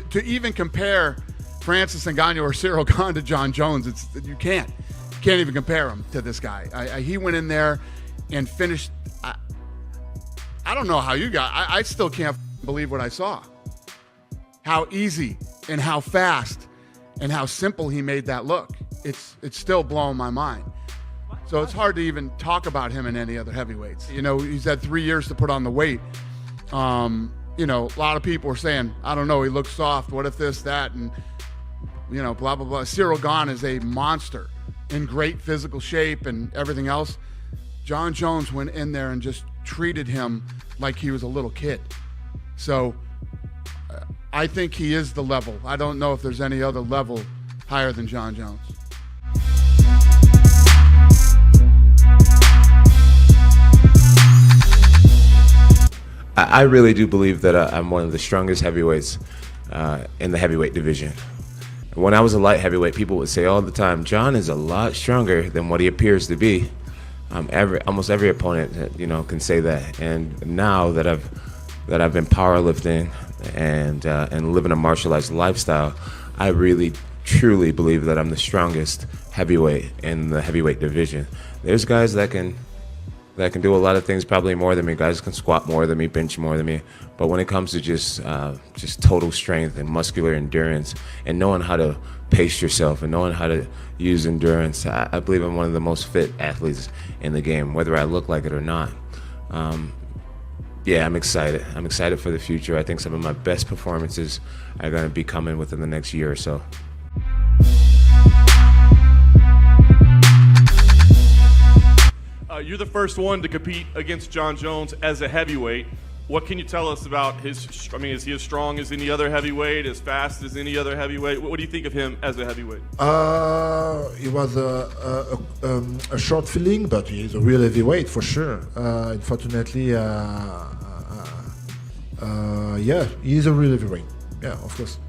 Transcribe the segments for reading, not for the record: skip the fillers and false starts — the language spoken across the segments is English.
to even compare Francis Ngannou or Ciryl Gane to Jon Jones, you can't even compare him to this guy. He went in there and finished. I don't know how you got. I still can't believe what I saw. How easy and how fast and how simple he made that look. It's still blowing my mind. So it's hard to even talk about him in any other heavyweights. You know, he's had 3 years to put on the weight. You know, a lot of people are saying, I don't know, he looks soft. What if this, that, and, you know, blah, blah, blah. Ciryl Gane is a monster in great physical shape and everything else. Jon Jones went in there and just treated him like he was a little kid. So I think he is the level. I don't know if there's any other level higher than Jon Jones. I really do believe that I'm one of the strongest heavyweights in the heavyweight division. When I was a light heavyweight, people would say all the time, Jon is a lot stronger than what he appears to be. Almost every opponent, you know, can say that. And now that I've been powerlifting and living a martial arts lifestyle, I really truly believe that I'm the strongest heavyweight in the heavyweight division. There's guys that can do a lot of things probably more than me. Guys can squat more than me, bench more than me. But when it comes to just total strength and muscular endurance and knowing how to pace yourself and knowing how to use endurance, I believe I'm one of the most fit athletes in the game, whether I look like it or not. Yeah, I'm excited. I'm excited for the future. I think some of my best performances are going to be coming within the next year or so. You're the first one to compete against Jon Jones as a heavyweight. What can you tell us about his, I mean, is he as strong as any other heavyweight, as fast as any other heavyweight? What do you think of him as a heavyweight? He was a short feeling, but he's a real heavyweight for sure. Unfortunately, yeah, he's a real heavyweight. Yeah, of course.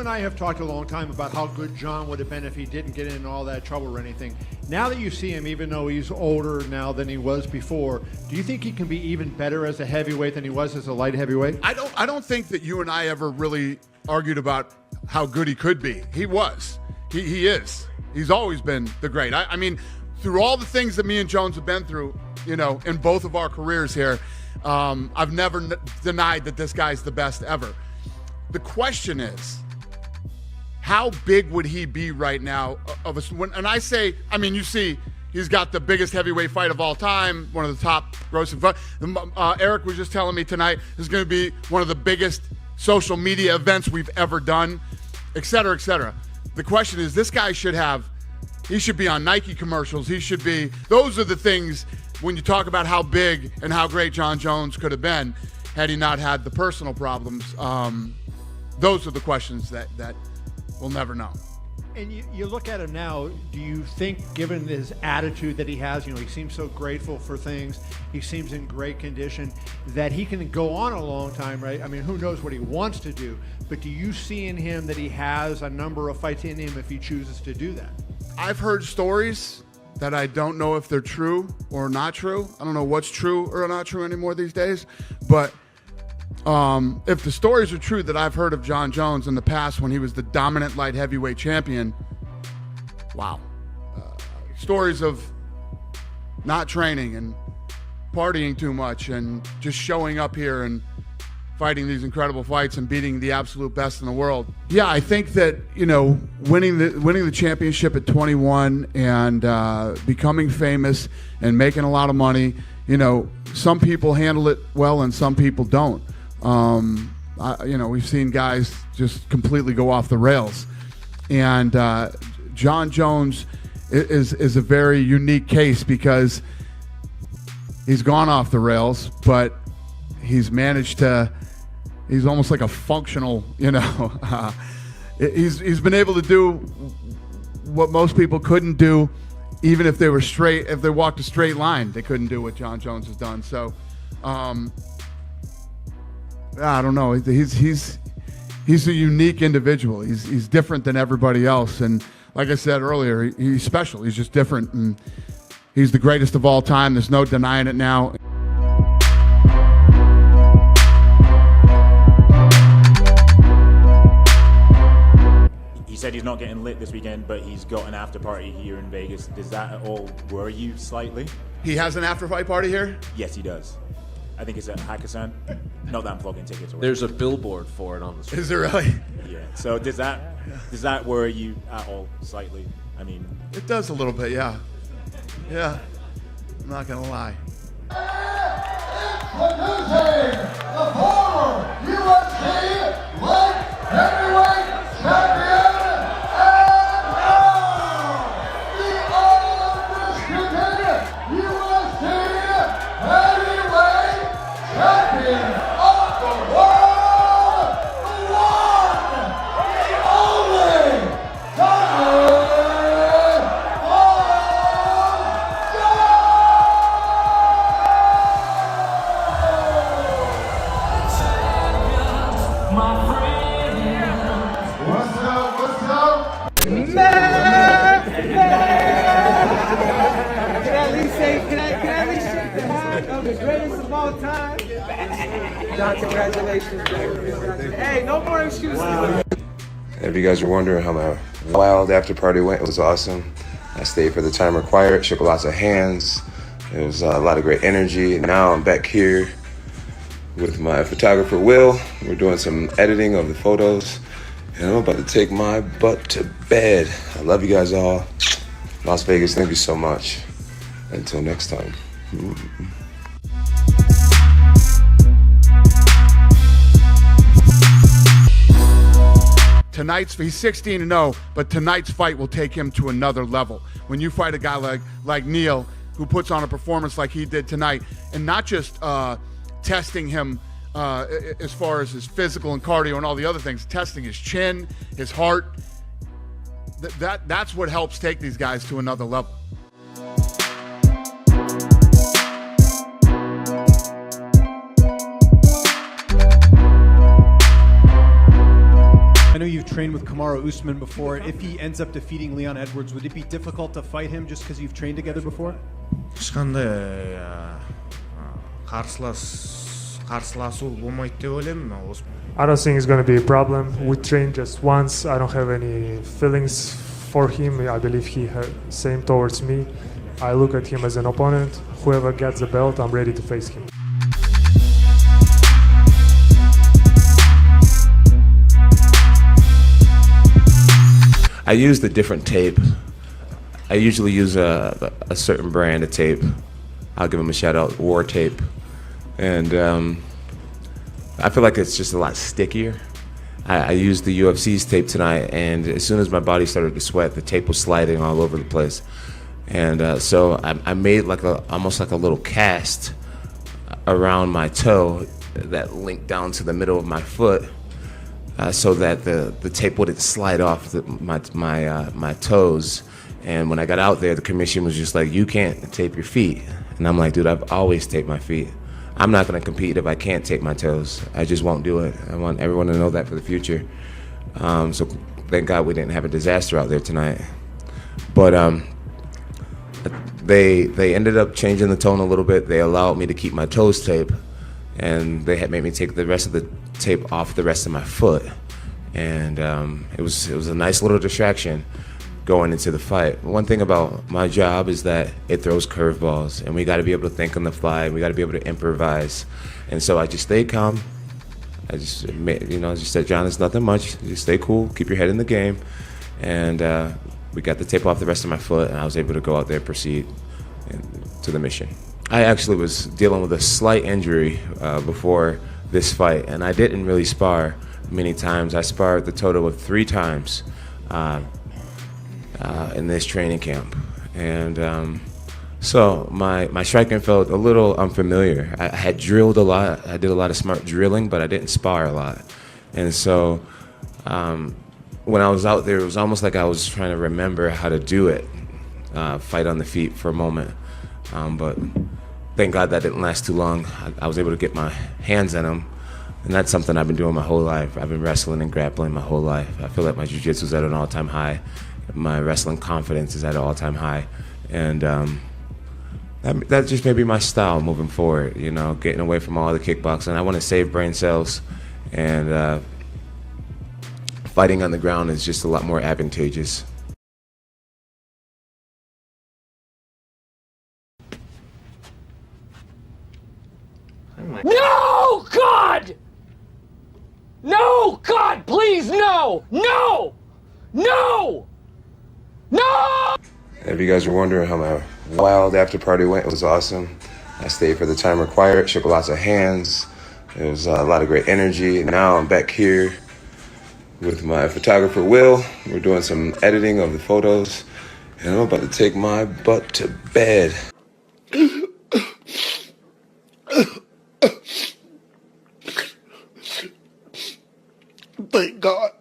I have talked a long time about how good Jon would have been if he didn't get in all that trouble or anything. Now that you see him, even though he's older now than he was before, do you think he can be even better as a heavyweight than he was as a light heavyweight? I don't think that you and I ever really argued about how good he could be. He was. He is. He's always been the great. I mean, through all the things that me and Jones have been through, you know, in both of our careers here, I've never denied that this guy's the best ever. The question is, how big would he be right now? And I say, I mean, you see, he's got the biggest heavyweight fight of all time, one of the top grossing fights. Eric was just telling me tonight, this is going to be one of the biggest social media events we've ever done, et cetera, et cetera. The question is, this guy he should be on Nike commercials. He should be, those are the things when you talk about how big and how great Jon Jones could have been had he not had the personal problems. Those are the questions that we'll never know. And you look at him now, do you think, given his attitude that he has, you know, he seems so grateful for things, he seems in great condition, that he can go on a long time, right? I mean, who knows what he wants to do, but do you see in him that he has a number of fights in him if he chooses to do that? I've heard stories that I don't know if they're true or not true. I don't know what's true or not true anymore these days, but if the stories are true that I've heard of Jon Jones in the past when he was the dominant light heavyweight champion, wow. Stories of not training and partying too much and just showing up here and fighting these incredible fights and beating the absolute best in the world. Yeah, I think that, you know, winning the championship at 21 and becoming famous and making a lot of money, you know, some people handle it well and some people don't. You know, we've seen guys just completely go off the rails, and Jon Jones is a very unique case because he's gone off the rails, but he's managed to. He's almost like a functional, you know. He's been able to do what most people couldn't do, even if they were straight. If they walked a straight line, they couldn't do what Jon Jones has done. So. I don't know. He's a unique individual. He's different than everybody else, and like I said earlier, he's special. He's just different, and He's the greatest of all time. There's no denying it now. He said he's not getting lit this weekend, but he's got an after party here in Vegas. Does that at all worry you slightly? He has an after-fight party here? Yes, he does. I think it's at Hakkasan. Not that I'm flogging tickets. Or There's a billboard for it on the street. Is there really? yeah. So does that worry you at all slightly? I mean, It does a little bit, yeah. Yeah. I'm not going to lie. Introducing the former UFC light heavyweight champion and now the undisputed UFC heavyweight champion of the world, the one, the only, Jon What's up? What's up? Can I at least say, can I at least shake the hand of the greatest of all time? John, congratulations. Hey, no more excuses. If you guys are wondering how my wild after party went, it was awesome. I stayed for the time required, shook lots of hands. It was a lot of great energy. Now I'm back here with my photographer, Will. We're doing some editing of the photos. And I'm about to take my butt to bed. I love you guys all. Las Vegas, thank you so much. Until next time. He's 16-0, but tonight's fight will take him to another level. When you fight a guy like Neil, who puts on a performance like he did tonight, and not just testing him as far as his physical and cardio and all the other things, testing his chin, his heart. That's what helps take these guys to another level. I know you've trained with Kamaru Usman before. If he ends up defeating Leon Edwards, would it be difficult to fight him just because you've trained together before? ешқандай қарсыласу болмайды деп ойлаймын. I don't think it's going to be a problem. We trained just once. I don't have any feelings for him. I believe he had same towards me. I look at him as an opponent. Whoever gets the belt, I'm ready to face him. I used a different tape. I usually use a certain brand of tape. I'll give them a shout out, War Tape. And I feel like it's just a lot stickier. I used the UFC's tape tonight, and as soon as my body started to sweat, the tape was sliding all over the place. And so I made almost like a little cast around my toe that linked down to the middle of my foot, so that the tape wouldn't slide off my toes. And when I got out there, the commission was just like, "You can't tape your feet." And I'm like, "Dude, I've always taped my feet. I'm not going to compete if I can't tape my toes. I just won't do it. I want everyone to know that for the future." So thank God we didn't have a disaster out there tonight. But they ended up changing the tone a little bit. They allowed me to keep my toes taped, and they had made me take the rest of the tape off the rest of my foot. And it was a nice little distraction going into the fight. One thing about my job is that it throws curveballs, and we got to be able to think on the fly, and we got to be able to improvise. And so I just stayed calm. I just said, "John, it's nothing much. Just stay cool, keep your head in the game." And we got the tape off the rest of my foot, and I was able to go out there and proceed to the mission. I actually was dealing with a slight injury before this fight, and I didn't really spar many times. I sparred the total of 3 times in this training camp. And so my striking felt a little unfamiliar. I had drilled a lot. I did a lot of smart drilling, but I didn't spar a lot. And so when I was out there, it was almost like I was trying to remember how to do it, fight on the feet for a moment. But thank God that didn't last too long. I was able to get my hands on him. And that's something I've been doing my whole life. I've been wrestling and grappling my whole life. I feel like my jiu-jitsu is at an all-time high. My wrestling confidence is at an all-time high. And That just may be my style moving forward, you know, getting away from all the kickboxing. I want to save brain cells, and fighting on the ground is just a lot more advantageous. No, God! No, God, please, no! No! No! No! If you guys were wondering how my wild after party went, it was awesome. I stayed for the time required, shook lots of hands. It was a lot of great energy. Now I'm back here with my photographer, Will. We're doing some editing of the photos, and I'm about to take my butt to bed. Thank God.